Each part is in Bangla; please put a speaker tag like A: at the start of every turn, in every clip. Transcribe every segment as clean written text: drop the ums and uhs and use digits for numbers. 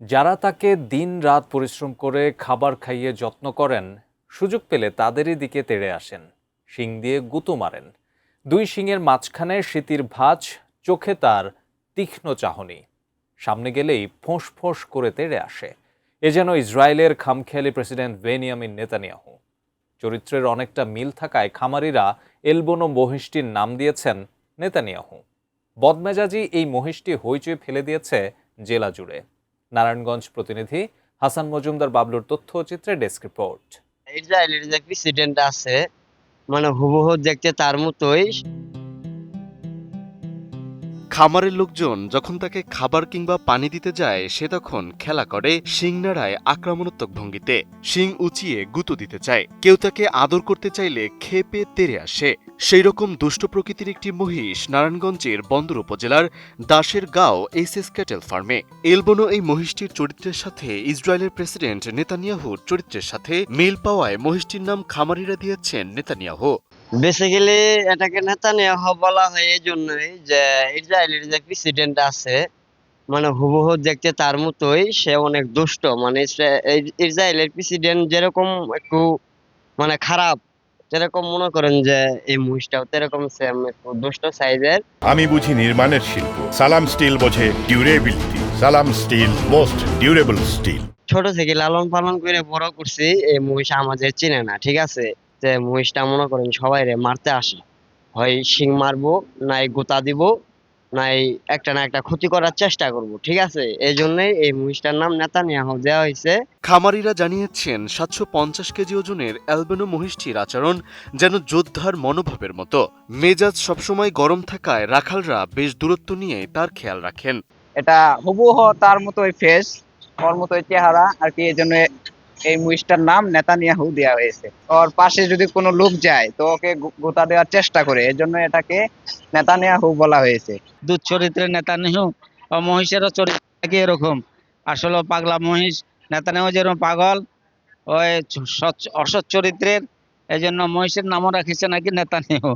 A: যারা তাকে দিন-রাত পরিশ্রম করে খাবার খাইয়ে যত্ন করেন, সুযোগ পেলে তাদেরই দিকে তেড়ে আসেন, শিং দিয়ে গুঁতো মারেন। দুই শিংয়ের মাঝখানে স্মৃতির ভাঁজ, চোখে তার তীক্ষ্ণ চাহনি। সামনে গেলেই ফোঁস-ফোঁস করে তেড়ে আসে। এ যেন ইসরায়েলের খামখেয়ালি প্রেসিডেন্ট বেনিয়ামিন নেতানিয়াহু। চরিত্রের অনেকটা মিল থাকায় খামারিরা এলবোনো মহিষটির নাম দিয়েছেন নেতানিয়াহু। বদমেজাজি এই মহিষটি হইচই ফেলে দিয়েছে জেলা জুড়ে। নারায়ণগঞ্জ প্রতিনিধি হাসান মজুমদার বাবলুর তথ্যচিত্রে ডেস্ক রিপোর্ট।
B: ইসরায়েলের যে প্রেসিডেন্ট আছে মানে হুবহু দেখতে তার মতোই।
C: খামারের লোকজন যখন তাকে খাবার কিংবা পানি দিতে যায়, সে তখন খেলা করে শিং নাড়ায় আক্রমণাত্মক ভঙ্গিতে, শিং উঁচিয়ে গুঁতো দিতে চায়। কেউ তাকে আদর করতে চাইলে খেপে তেড়ে আসে। সেই রকম দুষ্ট প্রকৃতির একটি মহিষ নারায়ণগঞ্জের বন্দর উপজেলার দাসের গাঁও এসএস ক্যাটেল ফার্মে। এলবোনো এই মহিষটির চরিত্রের সাথে ইসরায়েলের প্রেসিডেন্ট নেতানিয়াহুর চরিত্রের সাথে মিল পাওয়ায় মহিষটির নাম খামারিরা দিয়েছেন নেতানিয়াহু।
B: বেসিক্যালি এটাকে নেতানিয়াহু বলা হয় এই জন্যই যে ইসরায়েলের যে প্রেসিডেন্ট আছে মানে হুবহু দেখতে তার মতোই, সে অনেক দুষ্ট। মানে ইসরায়েলের প্রেসিডেন্ট যেরকম একটু মানে খারাপ, যেরকম মনে করেন যে এই মহিষটাও তেরকম সেম একটু দুষ্ট সাইজের।
D: আমি বুঝি নির্মাণের শিল্প, সালাম স্টিল বোঝে ডিউরেবিলিটি। সালাম স্টিল, মোস্ট ডিউরেবল স্টিল।
B: ছোট থেকে লালন পালন করে বড় করছি, এই মহিষ আমাদের চিনে না, ঠিক আছে? যে মহিষটা মনে করেন সবাই মারতে আসে, হয় শিং মারবো, নাই গোতা দিব, নাই একটা না একটা ক্ষতি করার চেষ্টা করব, ঠিক আছে? এই জন্যই এই মহিষটার নাম নেতানিয়াহু দেওয়া হয়েছে।
C: খামারিরা জানিয়েছেন 750 কেজি ওজনের অ্যালবেনো মহিষটির আচরণ যেন যোদ্ধার মনোভাবের মতো। মেজাজ সবসময় গরম থাকায় রাখালরা বেশ দূরত্ব নিয়ে তার খেয়াল রাখেন।
E: এটা হুবহু তার মতোই ফেস, ওর মতোই চেহারা আর কি। এই জন্য এই মহিষটার নাম নেতানিয়াহু দেওয়া হয়েছে। ওর পাশে যদি কোনো লোক যায় তো ওকে গোতা দেওয়ার চেষ্টা করে, এই জন্য এটাকে নেতানিয়াহু বলা হয়েছে।
F: দুধ চরিত্রের নেতানিয়াহু ও মহিষেরও চরিত্র কি এরকম। আসলে পাগলা মহিষ, নেতানিয়াহু যেরকম পাগল, ওই অসৎ চরিত্রের, এই জন্য মহিষের নামও রাখিছে নাকি নেতানিয়াহু।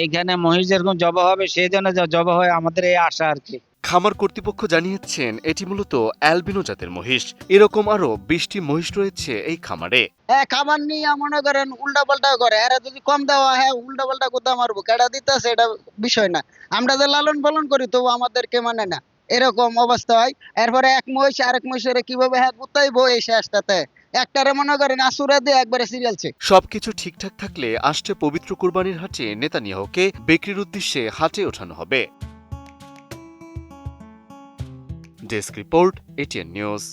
F: এইখানে মহিষ যেরকম জবা হবে সেই জন্য জবা হয় আমাদের এই আশা আর কি।
C: খামার কর্তৃপক্ষ জানিয়েছেন এটি মূলত অ্যালবিনো জাতের মহিষ। এরকম আরো 20টি মহিষ রয়েছে এই খামারে।
G: খাবার নিয়ে মনে করেন উল্টা পাল্টা করে, এরা যদি কম দেওয়া হয় উল্টা পাল্টা কোথাও মারবো, কেডা দিতেছে এটা বিষয় না। আমরা যে লালন পালন করি তবু আমাদেরকে মানে না, এরকম অবস্থা হয়। এরপরে এক মহিষ আরেক মহিষের কিভাবে গুতাইবো এই শেষটাতে একটারে মনে করেন আসুরা দিয়ে একবারে সিরিয়ালছে।
C: সবকিছু ঠিকঠাক থাকলে আসছে পবিত্র কুরবানির হাটে নেতানিয়াহুকে বিক্রির উদ্দেশ্যে হাটে ওঠানো হবে। Desk report, ATN news.